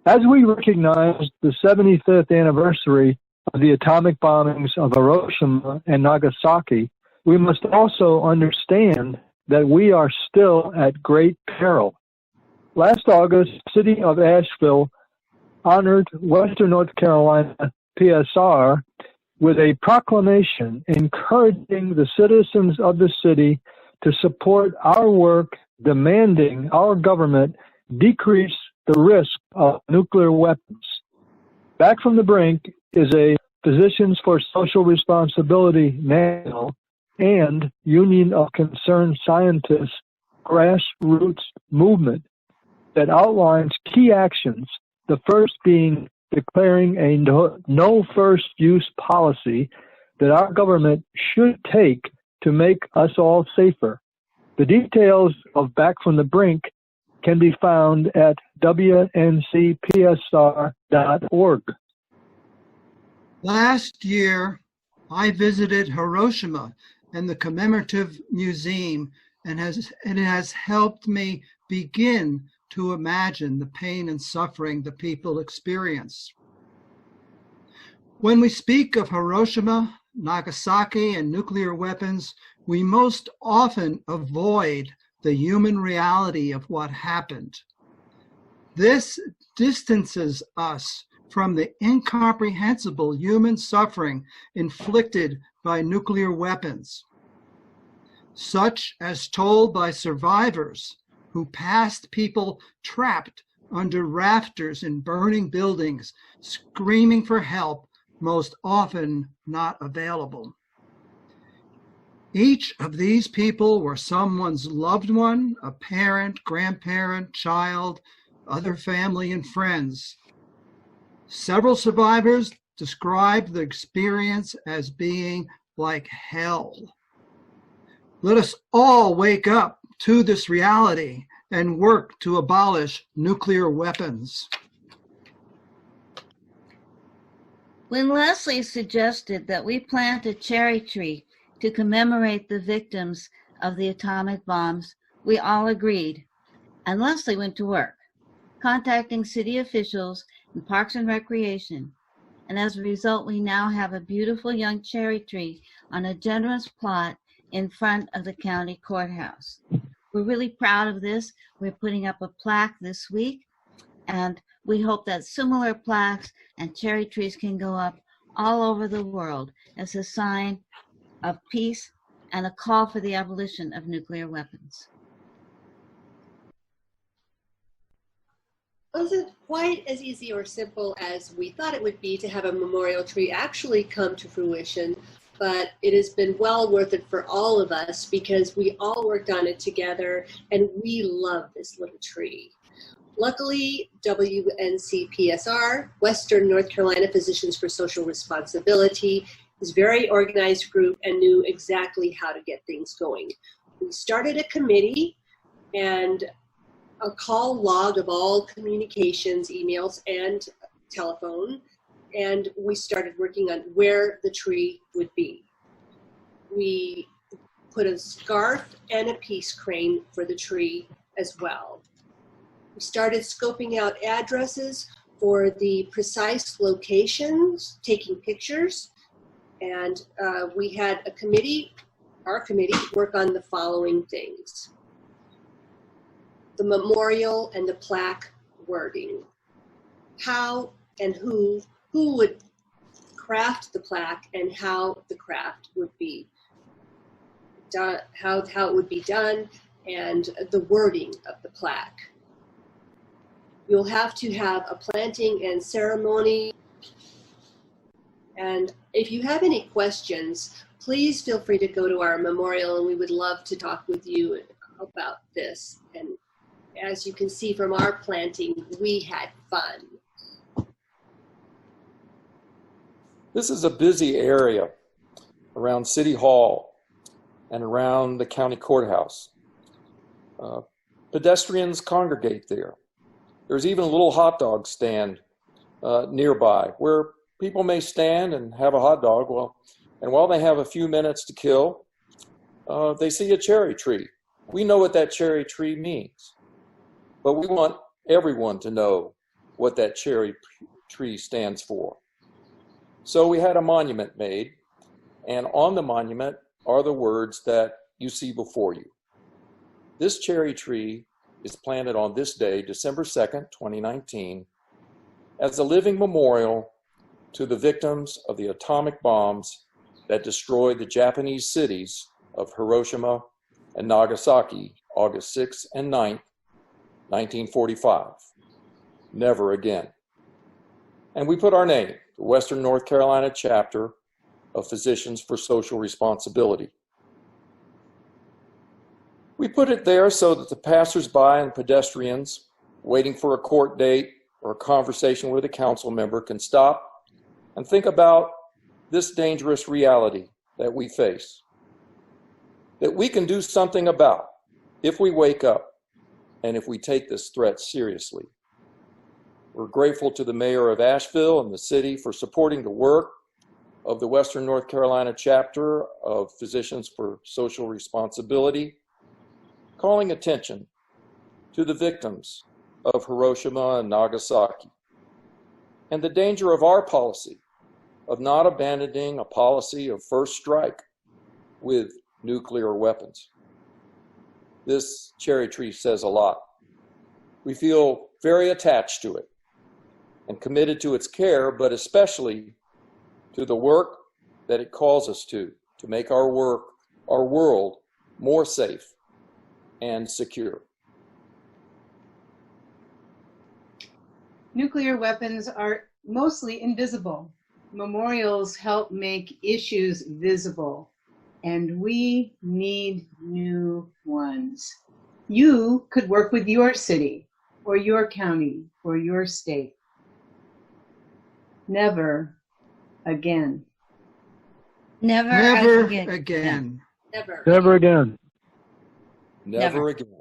As we recognize the 75th anniversary of the atomic bombings of Hiroshima and Nagasaki, we must also understand that we are still at great peril. Last August, the city of Asheville honored Western North Carolina PSR with a proclamation encouraging the citizens of the city to support our work demanding our government decrease the risk of nuclear weapons. Back from the Brink is a Physicians for Social Responsibility National and Union of Concerned Scientists grassroots movement that outlines key actions, the first being declaring a no first use policy that our government should take to make us all safer. The details of Back from the Brink can be found at WNCPSR.org. Last year, I visited Hiroshima and the Commemorative Museum, and it has helped me begin to imagine the pain and suffering the people experience. When we speak of Hiroshima, Nagasaki, and nuclear weapons, we most often avoid the human reality of what happened. This distances us from the incomprehensible human suffering inflicted by nuclear weapons, such as told by survivors who passed people trapped under rafters in burning buildings, screaming for help, most often not available. Each of these people were someone's loved one, a parent, grandparent, child, other family, and friends. Several survivors described the experience as being like hell. Let us all wake up to this reality and work to abolish nuclear weapons. When Leslie suggested that we plant a cherry tree to commemorate the victims of the atomic bombs, we all agreed, and Leslie went to work, contacting city officials and Parks and Recreation, and as a result, we now have a beautiful young cherry tree on a generous plot in front of the county courthouse. We're really proud of this. We're putting up a plaque this week, and we hope that similar plaques and cherry trees can go up all over the world as a sign of peace and a call for the abolition of nuclear weapons. Wasn't quite as easy or simple as we thought it would be to have a memorial tree actually come to fruition, but it has been well worth it for all of us because we all worked on it together and we love this little tree. Luckily, WNC PSR, Western North Carolina Physicians for Social Responsibility, is a very organized group and knew exactly how to get things going. We started a committee and a call log of all communications, emails, and telephone, and we started working on where the tree would be. We put a scarf and a peace crane for the tree as well. We started scoping out addresses for the precise locations, taking pictures, and we had a committee, our committee, work on the following things: the memorial and the plaque wording, how and who would craft the plaque and how the craft would be done, how it would be done, and the wording of the plaque. You'll have to have a planting and ceremony. And if you have any questions, please feel free to go to our memorial, and we would love to talk with you about this. And as you can see from our planting, we had fun. This is a busy area around City Hall and around the county courthouse. Pedestrians congregate there. There's even a little hot dog stand nearby where people may stand and have a hot dog. And while they have a few minutes to kill, they see a cherry tree. We know what that cherry tree means, but we want everyone to know what that cherry tree stands for. So we had a monument made, and on the monument are the words that you see before you. This cherry tree is planted on this day, December 2nd, 2019, as a living memorial to the victims of the atomic bombs that destroyed the Japanese cities of Hiroshima and Nagasaki, August 6th and 9th, 1945. Never again. And we put our name, the Western North Carolina chapter of Physicians for Social Responsibility. We put it there so that the passersby and pedestrians waiting for a court date or a conversation with a council member can stop and think about this dangerous reality that we face, that we can do something about if we wake up and if we take this threat seriously. We're grateful to the mayor of Asheville and the city for supporting the work of the Western North Carolina chapter of Physicians for Social Responsibility, calling attention to the victims of Hiroshima and Nagasaki, and the danger of our policy of not abandoning a policy of first strike with nuclear weapons. This cherry tree says a lot. We feel very attached to it and committed to its care, but especially to the work that it calls us to make our world more safe and secure. Nuclear weapons are mostly invisible. Memorials help make issues visible, and we need new ones. You could work with your city, or your county, or your state. Never again. Never again. Never. Never again. Never again.